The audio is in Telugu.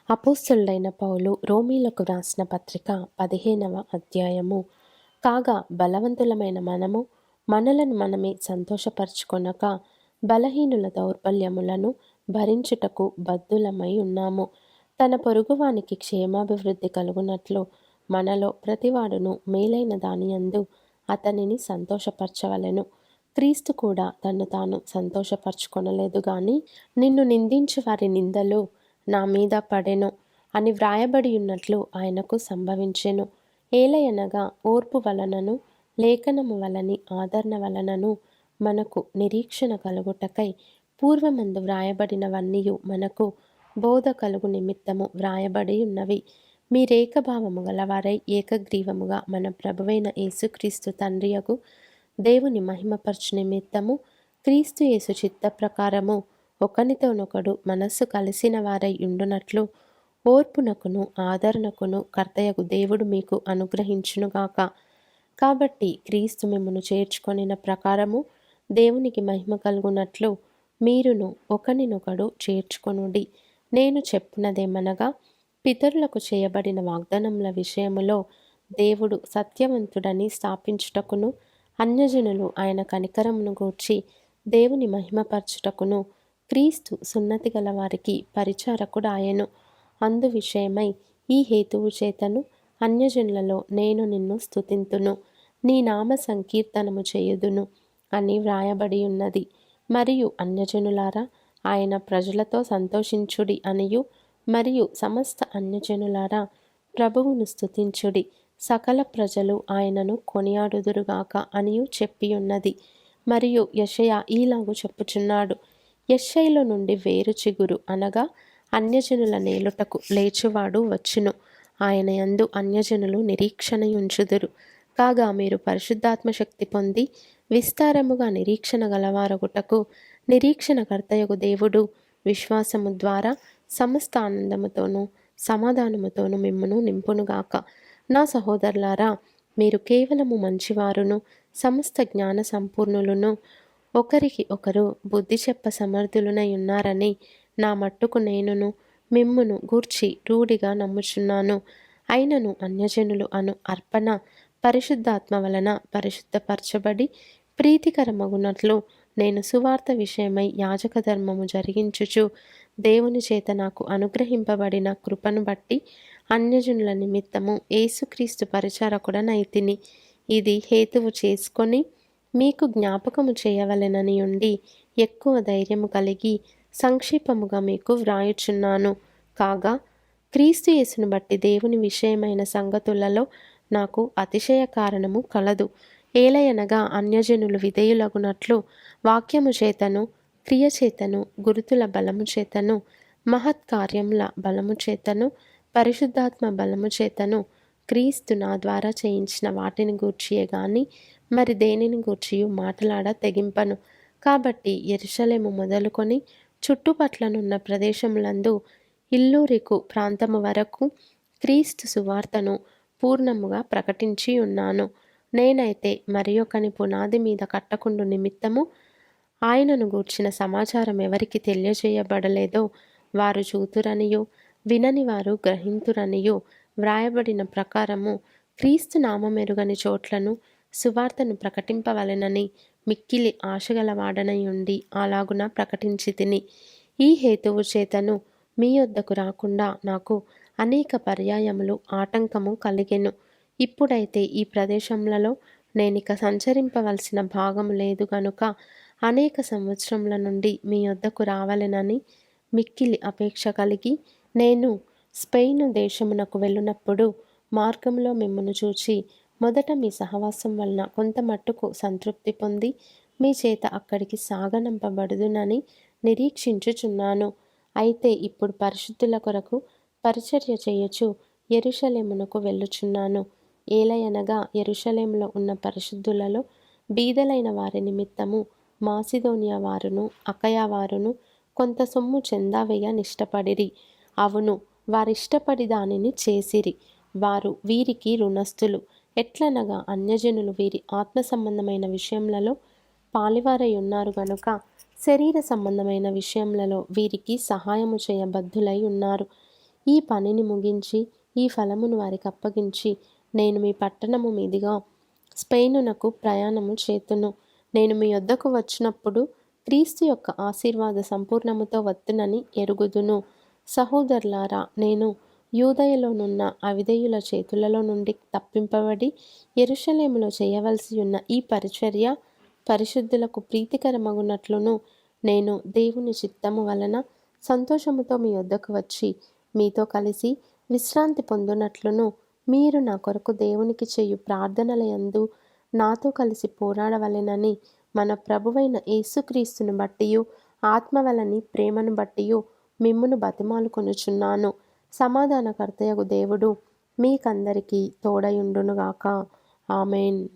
అపోస్తలుడైన పౌలు రోమీలకు వ్రాసిన పత్రిక 15వ అధ్యాయము. కాగా బలవంతులమైన మనము మనలను మనమే సంతోషపరచుకొనక బలహీనుల దౌర్బల్యములను భరించుటకు బద్ధులమై ఉన్నాము. తన పొరుగువానికి క్షేమాభివృద్ధి కలుగునట్లు మనలో ప్రతివాడును మేలైన దానియందు అతనిని సంతోషపరచవలెను. క్రీస్తు కూడా తన్ను తాను సంతోషపరచుకొనలేదు గాని నిన్ను నిందించు వారి నిందలు నా మీద పడెను అని వ్రాయబడి ఉన్నట్లు ఆయనకు సంభవించెను. ఏలయనగా ఓర్పు వలనను లేఖనము వలని ఆదరణ వలనను మనకు నిరీక్షణ కలుగుటకై పూర్వమందు వ్రాయబడినవన్నీయు మనకు బోధ కలుగు నిమిత్తము వ్రాయబడి ఉన్నవి. మీరేకభావము గలవారై ఏకగ్రీవముగా మన ప్రభువైన యేసుక్రీస్తు తండ్రియగు దేవుని మహిమపరచు నిమిత్తము క్రీస్తు యేసు చిత్త ప్రకారము ఒకనితోనొకడు మనస్సు కలిసిన వారై ఉండునట్లు ఓర్పునకును ఆదరణకును కర్తయగు దేవుడు మీకు అనుగ్రహించునుగాక. కాబట్టి క్రీస్తు మిమ్మును చేర్చుకొనిన ప్రకారము దేవునికి మహిమ కలుగునట్లు మీరును ఒకనినొకడు చేర్చుకొనుడి. నేను చెప్పునదేమనగా, పితరులకు చేయబడిన వాగ్దానముల విషయములో దేవుడు సత్యవంతుడని స్థాపించుటకును అన్యజనులు ఆయన కనికరమును గూర్చి దేవుని మహిమపరచుటకును క్రీస్తు సున్నతి గల వారికి పరిచారకుడాయెను. అందు విషయమై ఈ హేతువు చేతను అన్యజనులలో నేను నిన్ను స్తుతింతును, నీ నామ సంకీర్తనము చేయుదును అని వ్రాయబడి ఉన్నది. మరియు అన్యజనులారా ఆయన ప్రజలతో సంతోషించుడి అనియు, మరియు సమస్త అన్యజనులారా ప్రభువును స్తుతించుడి, సకల ప్రజలు ఆయనను కొనియాడుదురుగాక అనియు చెప్పియున్నది. మరియు యెషయా ఈలాగు చెప్పుచున్నాడు, యెష్షయిలో నుండి వేరు చిగురు అనగా అన్యజనుల నేలుటకు లేచువాడు వచ్చును, ఆయన యందు అన్యజనులు నిరీక్షణయుంచుదురు. కాగా మీరు పరిశుద్ధాత్మ శక్తి పొంది విస్తారముగా నిరీక్షణ గలవారగుటకు నిరీక్షణకర్తయగు దేవుడు విశ్వాసము ద్వారా సమస్త ఆనందముతోనూ సమాధానముతోనూ మిమ్మును నింపునుగాక. నా సహోదరులారా, మీరు కేవలము మంచివారును సమస్త జ్ఞాన సంపూర్ణులను ఒకరికి ఒకరు బుద్ధి చెప్ప సమర్థులునై ఉన్నారని నా మట్టుకు నేనును మిమ్మును గూర్చి రూఢిగా నమ్ముచున్నాను. అయినను అన్యజనులు అను అర్పణ పరిశుద్ధాత్మ వలన పరిశుద్ధపరచబడి ప్రీతికరమగునట్లు నేను సువార్త విషయమై యాజక ధర్మము జరిగించుచు దేవుని చేత నాకు అనుగ్రహింపబడిన కృపను బట్టి అన్యజనుల నిమిత్తము యేసుక్రీస్తు పరిచారకుడనైతిని. ఇది హేతువు చేసుకొని మీకు జ్ఞాపకము చేయవలెనని ఉండి ఎక్కువ ధైర్యము కలిగి సంక్షిప్తముగా మీకు వ్రాయుచున్నాను. కాగా క్రీస్తు యేసును బట్టి దేవుని విషయమైన సంగతులలో నాకు అతిశయ కారణము కలదు. ఏలయనగా అన్యజనులు విధేయులగునట్లు వాక్యము చేతను క్రియ చేతను గురుతుల బలము చేతను మహత్కార్యముల బలము చేతను పరిశుద్ధాత్మ బలము చేతను క్రీస్తు నా ద్వారా చేయించిన వాటిని గూర్చియే గాని మరి దేనిని గూర్చియు మాటలాడ తెగింపను. కాబట్టి యెరూషలేము మొదలుకొని చుట్టుపట్లనున్న ప్రదేశములందు ఇల్లూరికు ప్రాంతము వరకు క్రీస్తు సువార్తను పూర్ణముగా ప్రకటించి ఉన్నాను. నేనైతే మరి ఒకని పునాది మీద కట్టకుండు నిమిత్తము ఆయనను గూర్చిన సమాచారం ఎవరికి తెలియజేయబడలేదో వారు చూతురనియు వినని వారు గ్రహింతురనియు వ్రాయబడిన ప్రకారము క్రీస్తు నామమెరుగని చోట్లను సువార్తను ప్రకటింపవలెనని మిక్కిలి ఆశగలవాడనై ఉండి అలాగున ప్రకటించి తిని. ఈ హేతువు చేతను మీ యొద్దకు రాకుండా నాకు అనేక పర్యాయములు ఆటంకము కలిగెను. ఇప్పుడైతే ఈ ప్రదేశములలో నేనిక సంచరింపవలసిన భాగము లేదు గనుక అనేక సంవత్సరముల నుండి మీ యొద్దకు రావలెనని మిక్కిలి అపేక్ష కలిగి నేను స్పెయిను దేశమునకు వెళ్ళునప్పుడు మార్గంలో మిమ్మును చూచి మొదట మీ సహవాసం వలన కొంత మట్టుకు సంతృప్తి పొంది మీ చేత అక్కడికి సాగనంపబడుదునని నిరీక్షించుచున్నాను. అయితే ఇప్పుడు పరిశుద్ధుల కొరకు పరిచర్య చేయొచ్చు యెరూషలేమునకు వెళ్ళుచున్నాను. ఏలయనగా యెరూషలేములో ఉన్న పరిశుద్ధులలో బీదలైన వారి నిమిత్తము మాసిదోనియా వారును అకయా వారును కొంత సొమ్ము చెందావేయ నిష్టపడిరి. అవును, వారిష్టపడి దానిని చేసిరి. వారు వీరికి రుణస్థులు. ఎట్లనగా అన్యజనులు వీరి ఆత్మ సంబంధమైన విషయములలో పాలివారై ఉన్నారు గనుక శరీర సంబంధమైన విషయములలో వీరికి సహాయము చేయబద్ధులై ఉన్నారు. ఈ పనిని ముగించి ఈ ఫలమును వారికి అప్పగించి నేను మీ పట్టణము మీదుగా స్పెయినునకు ప్రయాణము చేతును. నేను మీ యొద్దకు వచ్చినప్పుడు క్రీస్తు యొక్క ఆశీర్వాద సంపూర్ణముతో వత్తునని ఎరుగుదును. సహోదరులారా, నేను యూదయలోనున్న అవిధేయుల చేతులలో నుండి తప్పింపబడి యెరూషలేములో చేయవలసి ఉన్న ఈ పరిచర్య పరిశుద్ధులకు ప్రీతికరమగునట్లును నేను దేవుని చిత్తము వలన సంతోషముతో మీ వద్దకు వచ్చి మీతో కలిసి విశ్రాంతి పొందునట్లును మీరు నా కొరకు దేవునికి చేయు ప్రార్థనల యందు నాతో కలిసి పోరాడవలెనని మన ప్రభువైన యేసుక్రీస్తును బట్టియు ఆత్మ వలని ప్రేమను బట్టియు మిమ్మును బతిమాలుకొనుచున్నాను. సమాధానకర్తయగు దేవుడు మీకందరికీ తోడయుండునుగాక. ఆమెన్.